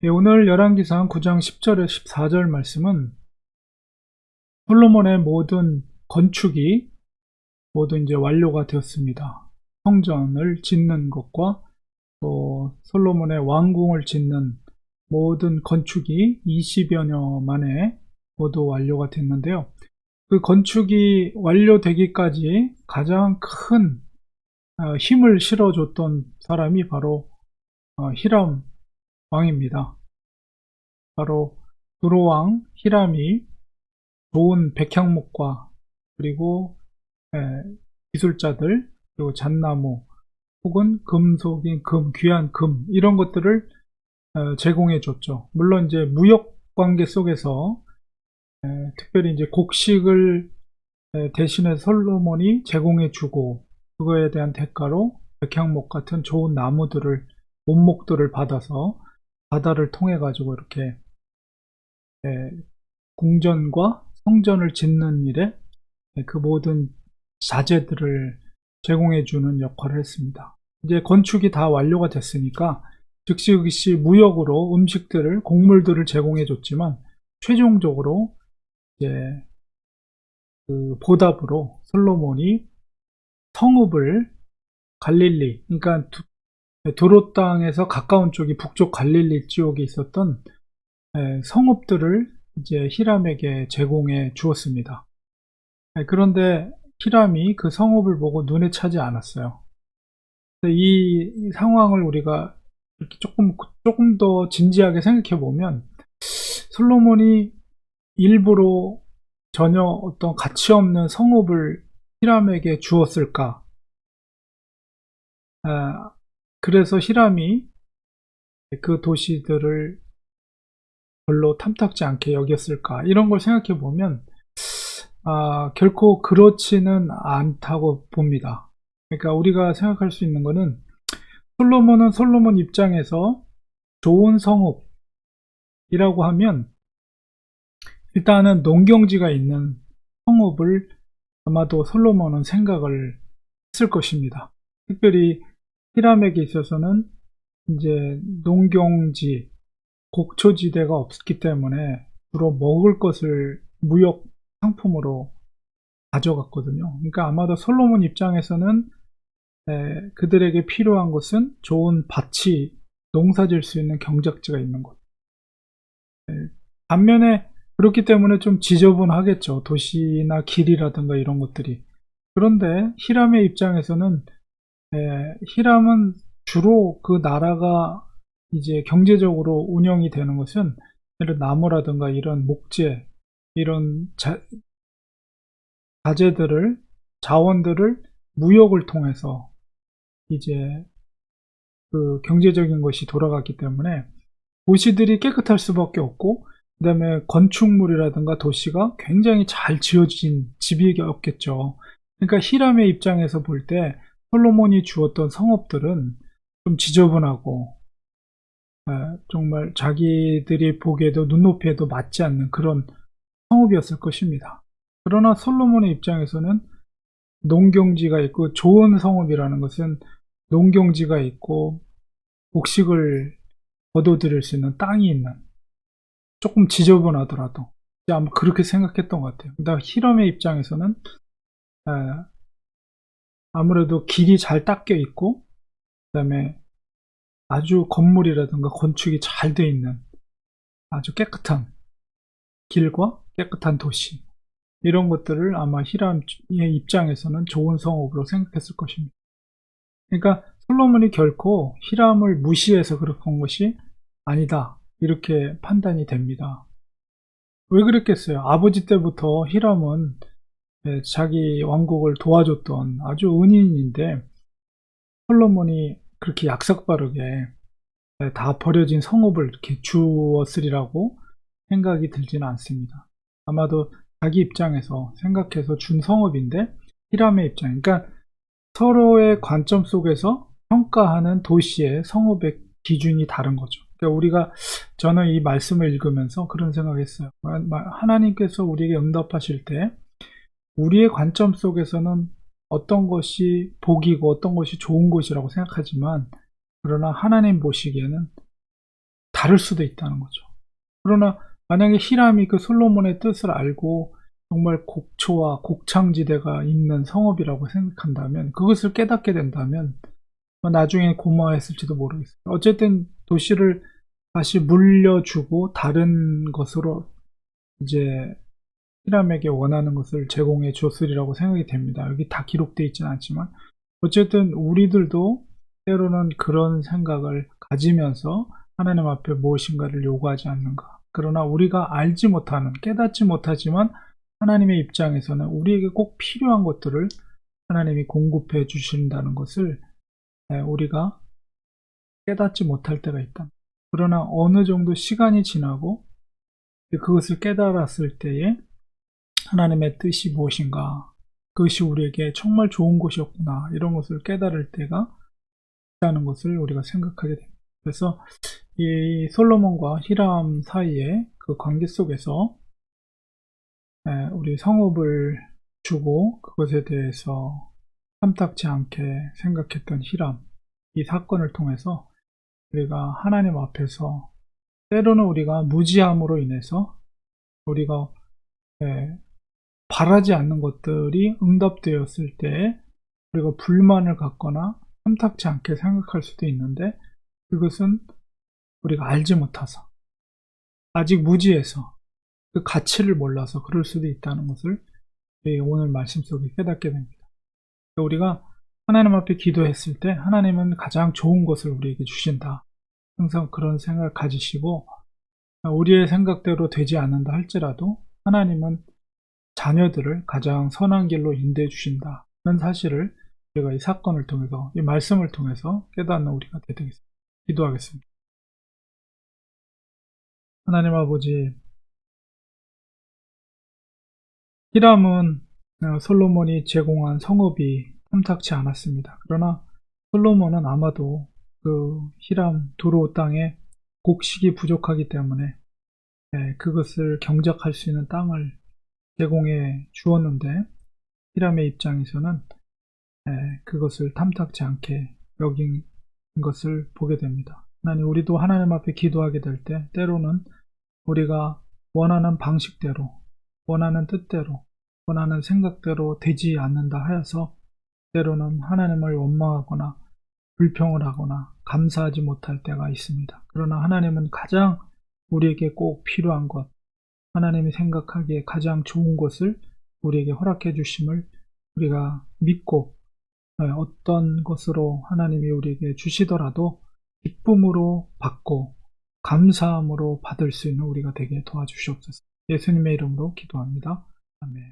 예, 오늘 열왕기상 9장 10절에 14절 말씀은 솔로몬의 모든 건축이 모두 이제 완료가 되었습니다. 성전을 짓는 것과 또 솔로몬의 왕궁을 짓는 모든 건축이 20여 년 만에 모두 완료가 됐는데요. 그 건축이 완료되기까지 가장 큰 힘을 실어줬던 사람이 바로 히람 왕입니다. 바로 두로왕 히람이 좋은 백향목과 그리고 에, 기술자들 그리고 잣나무 혹은 금속인 금, 귀한 금 이런 것들을 제공해 줬죠. 물론 이제 무역 관계 속에서 특별히 이제 곡식을 대신에 솔로몬이 제공해 주고 그거에 대한 대가로 백향목 같은 좋은 나무들을 원목들을 받아서 바다를 통해 가지고 이렇게 궁전과 성전을 짓는 일에 그 모든 자재들을 제공해 주는 역할을 했습니다. 이제 건축이 다 완료가 됐으니까 즉시 무역으로 음식들을 곡물들을 제공해 줬지만 최종적으로 이제 그 보답으로 솔로몬이 성읍을 갈릴리 그러니까 도로 땅에서 가까운 쪽이 북쪽 갈릴리 지역에 있었던 성읍들을 이제 히람에게 제공해 주었습니다. 그런데 히람이 그 성읍을 보고 눈에 차지 않았어요. 이 상황을 우리가 이렇게 조금 더 진지하게 생각해 보면 솔로몬이 일부러 전혀 어떤 가치 없는 성읍을 히람에게 주었을까? 그래서 히람이 그 도시들을 별로 탐탁지 않게 여겼을까? 이런 걸 생각해 보면 결코 그렇지는 않다고 봅니다. 그러니까 우리가 생각할 수 있는 거는 솔로몬은 솔로몬 입장에서 좋은 성읍이라고 하면 일단은 농경지가 있는 성읍을 아마도 솔로몬은 생각을 했을 것입니다. 특별히 히람에게 있어서는 이제 농경지, 곡초지대가 없기 때문에 주로 먹을 것을 무역 상품으로 가져갔거든요. 그러니까 아마도 솔로몬 입장에서는 그들에게 필요한 것은 좋은 밭이 농사질 수 있는 경작지가 있는 것. 반면에 그렇기 때문에 좀 지저분하겠죠. 도시나 길이라든가 이런 것들이. 그런데 히람의 입장에서는 히람은 주로 그 나라가 이제 경제적으로 운영이 되는 것은 예를 나무라든가 이런 목재, 이런 자재들을 자원들을 무역을 통해서 이제 그 경제적인 것이 돌아갔기 때문에 도시들이 깨끗할 수밖에 없고 그다음에 건축물이라든가 도시가 굉장히 잘 지어진 집이 없겠죠. 그러니까 히람의 입장에서 볼 때 솔로몬이 주었던 성읍들은 좀 지저분하고 정말 자기들이 보기에도 눈높이에도 맞지 않는 그런 성읍이었을 것입니다. 그러나 솔로몬의 입장에서는 농경지가 있고 좋은 성읍이라는 것은 농경지가 있고 곡식을 거둬들일 수 있는 땅이 있는 조금 지저분하더라도 아마 그렇게 생각했던 것 같아요. 그다음 히람의 입장에서는 아무래도 길이 잘 닦여 있고 그다음에 아주 건물이라든가 건축이 잘 되어 있는 아주 깨끗한 길과 깨끗한 도시 이런 것들을 아마 히람의 입장에서는 좋은 성읍으로 생각했을 것입니다. 그러니까 솔로몬이 결코 히람을 무시해서 그런 것이 아니다 이렇게 판단이 됩니다. 왜 그랬겠어요? 아버지 때부터 히람은 자기 왕국을 도와줬던 아주 은인인데 솔로몬이 그렇게 약삭빠르게 다 버려진 성읍을 이렇게 주었으리라고 생각이 들지는 않습니다. 아마도 자기 입장에서 생각해서 준 성읍인데 히람의 입장, 그러니까 서로의 관점 속에서 평가하는 도시의 성읍의 기준이 다른 거죠. 그러니까 저는 이 말씀을 읽으면서 그런 생각을 했어요. 하나님께서 우리에게 응답하실 때 우리의 관점 속에서는 어떤 것이 복이고 어떤 것이 좋은 것이라고 생각하지만 그러나 하나님 보시기에는 다를 수도 있다는 거죠. 그러나 만약에 히람이 그 솔로몬의 뜻을 알고 정말 곡초와 곡창지대가 있는 성읍이라고 생각한다면, 그것을 깨닫게 된다면 나중에 고마워했을지도 모르겠어요. 어쨌든 도시를 다시 물려주고 다른 것으로 이제 히람에게 원하는 것을 제공해 줬으리라고 생각이 됩니다. 여기 다 기록되어 있지는 않지만 어쨌든 우리들도 때로는 그런 생각을 가지면서 하나님 앞에 무엇인가를 요구하지 않는가. 그러나 우리가 알지 못하는, 깨닫지 못하지만 하나님의 입장에서는 우리에게 꼭 필요한 것들을 하나님이 공급해 주신다는 것을 우리가 깨닫지 못할 때가 있다. 그러나 어느 정도 시간이 지나고 그것을 깨달았을 때에 하나님의 뜻이 무엇인가, 그것이 우리에게 정말 좋은 것이었구나, 이런 것을 깨달을 때가 있다는 것을 우리가 생각하게 됩니다. 그래서 이 솔로몬과 히람 사이의 그 관계 속에서 우리 성읍을 주고 그것에 대해서 탐탁지 않게 생각했던 히람, 이 사건을 통해서 우리가 하나님 앞에서 때로는 우리가 무지함으로 인해서 우리가 바라지 않는 것들이 응답되었을 때 우리가 불만을 갖거나 탐탁지 않게 생각할 수도 있는데, 그것은 우리가 알지 못해서, 아직 무지해서, 그 가치를 몰라서 그럴 수도 있다는 것을 오늘 말씀 속에 깨닫게 됩니다. 우리가 하나님 앞에 기도했을 때 하나님은 가장 좋은 것을 우리에게 주신다, 항상 그런 생각을 가지시고, 우리의 생각대로 되지 않는다 할지라도 하나님은 자녀들을 가장 선한 길로 인도해 주신다는 사실을 우리가 이 사건을 통해서, 이 말씀을 통해서 깨닫는 우리가 되겠습니다. 기도하겠습니다. 하나님 아버지, 히람은 솔로몬이 제공한 성읍이 탐탁치 않았습니다. 그러나 솔로몬은 아마도 그 히람 두로 땅에 곡식이 부족하기 때문에 그것을 경작할 수 있는 땅을 제공해 주었는데, 히람의 입장에서는 그것을 탐탁지 않게 여긴 것을 보게 됩니다. 하나님, 우리도 하나님 앞에 기도하게 될 때 때로는 우리가 원하는 방식대로, 원하는 뜻대로, 원하는 생각대로 되지 않는다 하여서 때로는 하나님을 원망하거나 불평을 하거나 감사하지 못할 때가 있습니다. 그러나 하나님은 가장 우리에게 꼭 필요한 것, 하나님이 생각하기에 가장 좋은 것을 우리에게 허락해 주심을 우리가 믿고, 어떤 것으로 하나님이 우리에게 주시더라도 기쁨으로 받고 감사함으로 받을 수 있는 우리가 되게 도와주시옵소서. 예수님의 이름으로 기도합니다. 아멘.